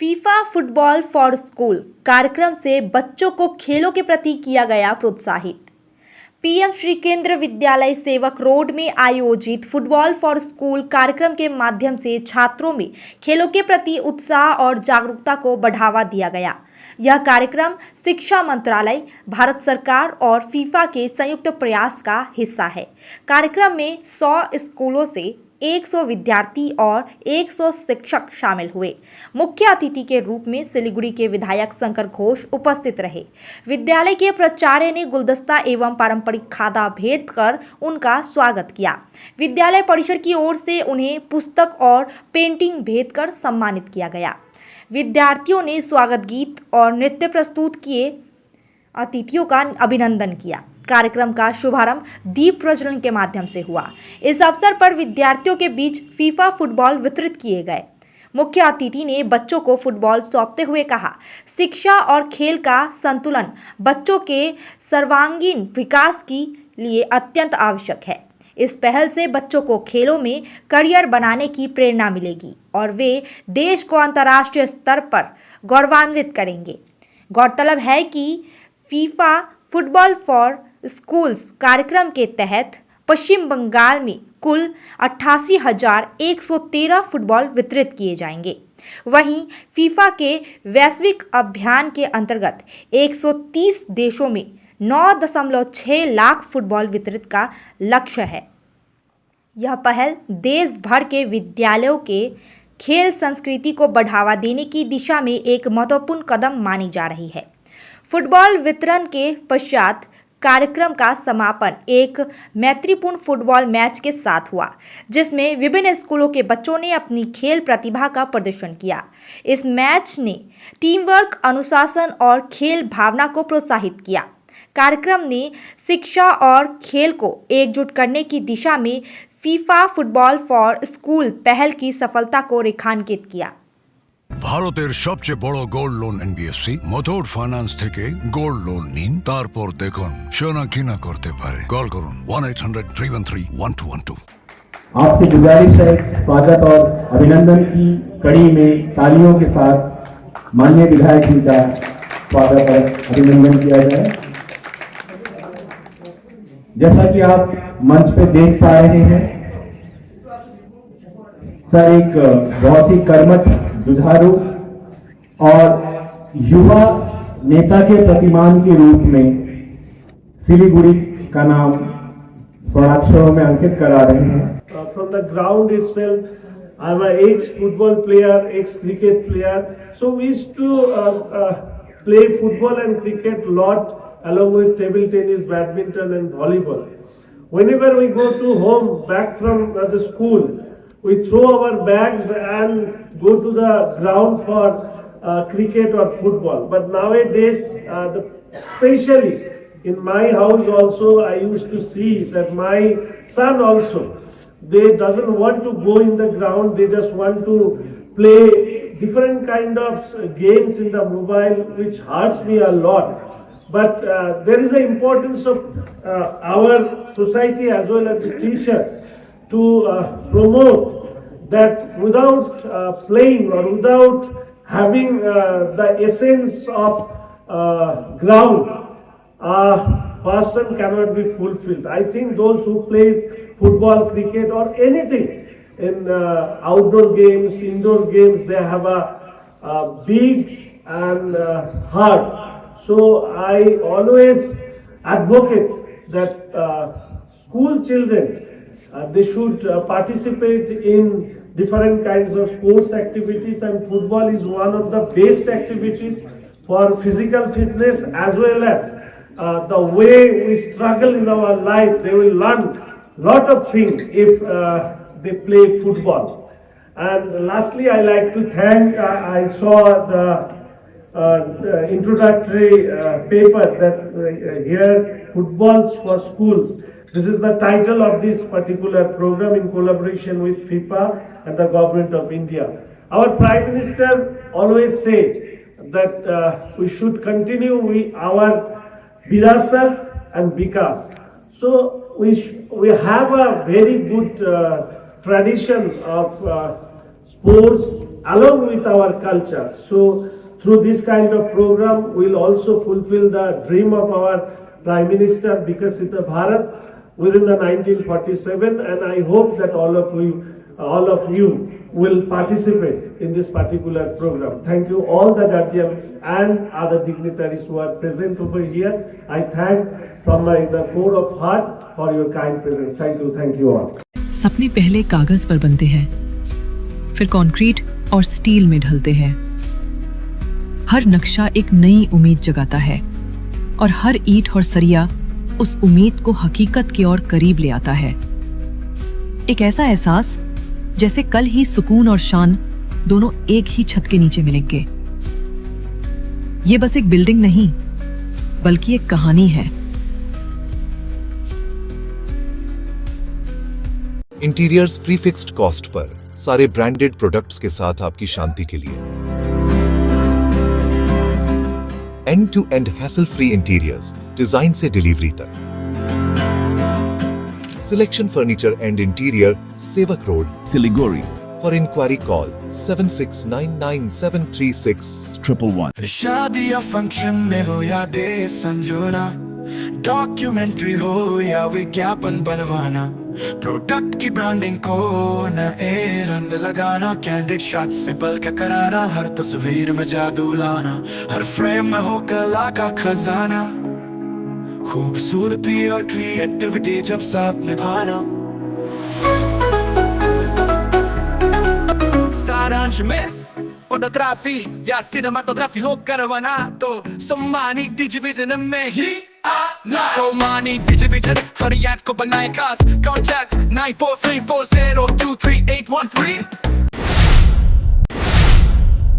FIFA football for school कार्यक्रम से बच्चों को खेलों के प्रति किया गया प्रोत्साहित। पीएम श्री केंद्र विद्यालय सेवक रोड में आयोजित फुटबॉल फॉर स्कूल कार्यक्रम के माध्यम से छात्रों में खेलों के प्रति उत्साह और जागरूकता को बढ़ावा दिया गया। यह कार्यक्रम शिक्षा मंत्रालय, भारत सरकार और फीफा के संयुक्त प्रयास का हिस्सा है। कार्यक्रम में 100 स्कूलों से 100 विद्यार्थी और 100 शिक्षक शामिल हुए। मुख्य अतिथि के रूप में सिलीगुड़ी के विधायक शंकर घोष उपस्थित रहे। विद्यालय के प्राचार्य ने गुलदस्ता एवं पारंपरिक खादा भेंट कर उनका स्वागत किया। विद्यालय परिसर की ओर से उन्हें पुस्तक और पेंटिंग भेंट कर सम्मानित किया गया। विद्यार्थियों ने स्वागत गीत और नृत्य प्रस्तुत किए, अतिथियों का अभिनंदन किया। कार्यक्रम का शुभारंभ दीप प्रज्वलन के माध्यम से हुआ। इस अवसर पर विद्यार्थियों के बीच फीफा फुटबॉल वितरित किए गए। मुख्य अतिथि ने बच्चों को फुटबॉल सौंपते हुए कहा, शिक्षा और खेल का संतुलन बच्चों के सर्वांगीण विकास के लिए अत्यंत आवश्यक है। इस पहल से बच्चों को खेलों में करियर बनाने की प्रेरणा मिलेगी और वे देश को अंतर्राष्ट्रीय स्तर पर गौरवान्वित करेंगे। गौरतलब है कि फीफा फुटबॉल फॉर स्कूल्स कार्यक्रम के तहत पश्चिम बंगाल में कुल 88,113 फुटबॉल वितरित किए जाएंगे। वहीं फीफा के वैश्विक अभियान के अंतर्गत 130 देशों में 9.6 लाख फुटबॉल वितरित का लक्ष्य है। यह पहल देश भर के विद्यालयों के खेल संस्कृति को बढ़ावा देने की दिशा में एक महत्वपूर्ण कदम मानी जा रही है। फुटबॉल वितरण के पश्चात कार्यक्रम का समापन एक मैत्रीपूर्ण फुटबॉल मैच के साथ हुआ, जिसमें विभिन्न स्कूलों के बच्चों ने अपनी खेल प्रतिभा का प्रदर्शन किया। इस मैच ने टीम वर्क, अनुशासन और खेल भावना को प्रोत्साहित किया। कार्यक्रम ने शिक्षा और खेल को एकजुट करने की दिशा में फीफा फुटबॉल फॉर स्कूल पहल की सफलता को रेखांकित किया। ভারতের সবচেয়ে বড় gold loan NBFC Muthoot finance থেকে গোল্ড লোন নিন, তারপর দেখুন সোনা কিনা করতে পারে। কল করুন 1-800-313-1212। आपसे गुजारिश है, स्वागत और अभिनंदन की कड़ी में तालियों के साथ माननीय विधायक जी का स्वागत और अभिनंदन किया जाए। जैसा कि आप मंच पे देख पा रहे हैं, सर एक बहुत ही कर्मठ, जुझारू और युवा नेता के प्रतिमान के रूप में सिलीगुड़ी का नाम स्वर्णाक्षरों में अंकित करा रहे हैं। From the ground itself, I'm an ex-football player, ex-cricket player. So we used to play football and cricket a lot, along with table tennis, badminton and volleyball. Whenever we go to home, back from the school, we throw our bags and go to the ground for cricket or football. But nowadays, especially in my house also, I used to see that my son also, they doesn't want to go in the ground, they just want to play different kind of games in the mobile, which hurts me a lot. But there is the importance of our society as well as the teachers to promote that without playing or without having the essence of ground, a person cannot be fulfilled. I think those who play football, cricket or anything in outdoor games, indoor games, they have a big and heart. So I always advocate that school children, they should participate in different kinds of sports activities, and football is one of the best activities for physical fitness as well as the way we struggle in our life. They will learn lot of things if they play football. And lastly, I like to thank, I saw the introductory paper that here, Footballs for Schools. This is the title of this particular program in collaboration with FIFA and the Government of India. Our Prime Minister always said that we should continue with our Virasat and Vikas. So we have a very good tradition of sports, along with our culture. So through this kind of program, we'll also fulfill the dream of our Prime Minister Vikasita Bharat within the 1947, and I hope that all of you will participate in this particular program. Thank you all the guardians and other dignitaries who are present over here. I thank from the core of heart for your kind presence. Thank you all. सपने पहले कागज पर बनते हैं, फिर concrete और steel में ढलते हैं। हर नक्शा एक नई उम्मीद जगाता है और हर ईंट और सरिया उस उम्मीद को हकीकत की ओर करीब ले आता है। एक ऐसा एहसास जैसे कल ही सुकून और शान दोनों एक ही छत के नीचे मिलेंगे। ये बस एक बिल्डिंग नहीं, बल्कि एक कहानी है। इंटीरियर्स प्रीफिक्स्ड कॉस्ट पर, सारे ब्रांडेड प्रोडक्ट्स के साथ आपकी शांति के लिए। End to end hassle free interiors, design से डिलीवरी तक। Selection furniture and interior, Sevoke road, Siliguri, for inquiry call 7699736111। शादी या फंक्शन में हो या डे संजोना, डॉक्यूमेंट्री हो या विज्ञापन बनवाना, प्रोडक्ट की ब्रांडिंग को नए रंग लगाना, कैंडिड शॉट से बल्कि कराना, हर तस्वीर में जादू लाना, हर फ्रेम में हो कला का खजाना, खूबसूरती और क्रिएटिविटी जब साथ निभाना। सारांश में फोटोग्राफी या सिनेमाटोग्राफी हो करवाना तो सोमानी डिजिविजन में ही आना। सोमानी डिजिविजन हर याद को बनाए खास। कॉन्टैक्ट 9434023813।